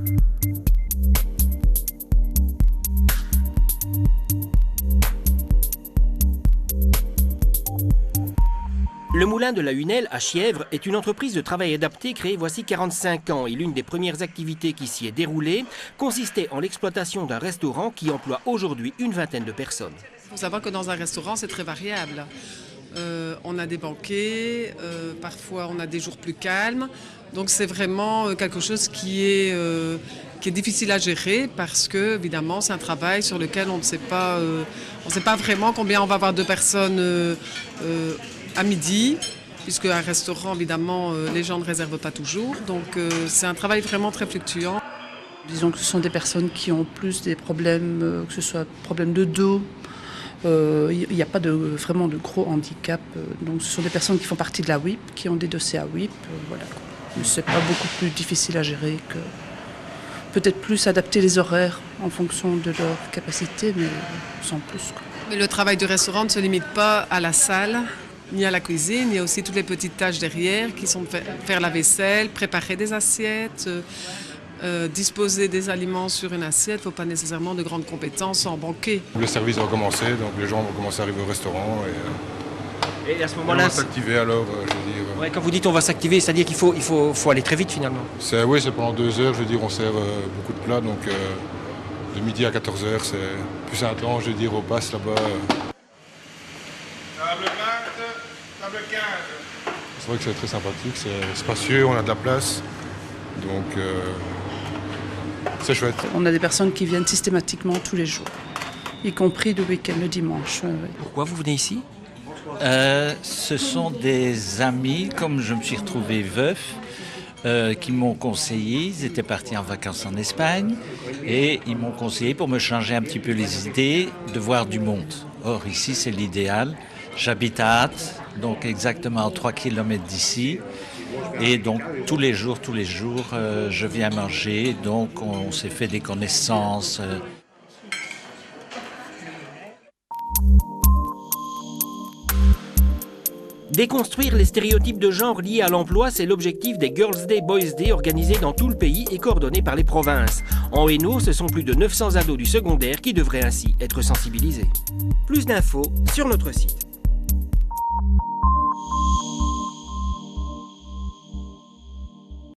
Le moulin de la Hunelle à Chièvres est une entreprise de travail adapté créée voici 45 ans et l'une des premières activités qui s'y est déroulée consistait en l'exploitation d'un restaurant qui emploie aujourd'hui une vingtaine de personnes. Il faut savoir que dans un restaurant, c'est très variable. On a des banquets, parfois on a des jours plus calmes. Donc c'est vraiment quelque chose qui est difficile à gérer parce que, évidemment, c'est un travail sur lequel on ne sait pas vraiment combien on va avoir de personnes à midi, puisque un restaurant, évidemment, les gens ne réservent pas toujours. Donc c'est un travail vraiment très fluctuant. Disons que ce sont des personnes qui ont plus des problèmes, que ce soit problèmes de dos. Il n'y a pas vraiment de gros handicap. Donc ce sont des personnes qui font partie de la WIP, qui ont des dossiers à WIP. Voilà. C'est pas beaucoup plus difficile à gérer que... Peut-être plus adapter les horaires en fonction de leur capacité, mais sans plus. Mais le travail du restaurant ne se limite pas à la salle, ni à la cuisine. Il y a aussi toutes les petites tâches derrière qui sont faire la vaisselle, préparer des assiettes, disposer des aliments sur une assiette. Il ne faut pas nécessairement de grandes compétences en banquet. Le service va commencer, donc les gens vont commencer à arriver au restaurant. Et à ce moment-là, on va s'activer alors, je veux dire. Ouais, quand vous dites on va s'activer, c'est-à-dire qu'il faut aller très vite finalement. Oui, c'est pendant 2 heures, je veux dire, on sert beaucoup de plats, donc de midi à 14 heures, c'est plus intense, je veux dire, au passe là-bas. Table 20, table 15. C'est vrai que c'est très sympathique, c'est spacieux, on a de la place, donc c'est chouette. On a des personnes qui viennent systématiquement tous les jours, y compris le week-end, le dimanche. Pourquoi vous venez ici ? Ce sont des amis, comme je me suis retrouvé veuf, qui m'ont conseillé. Ils étaient partis en vacances en Espagne et ils m'ont conseillé pour me changer un petit peu les idées de voir du monde. Or ici c'est l'idéal. J'habite à Ath, donc exactement à 3 km d'ici. Et donc tous les jours, je viens manger. Donc on s'est fait des connaissances. Déconstruire les stéréotypes de genre liés à l'emploi, c'est l'objectif des Girls Day, Boys Day organisés dans tout le pays et coordonnés par les provinces. En Hainaut, ce sont plus de 900 ados du secondaire qui devraient ainsi être sensibilisés. Plus d'infos sur notre site.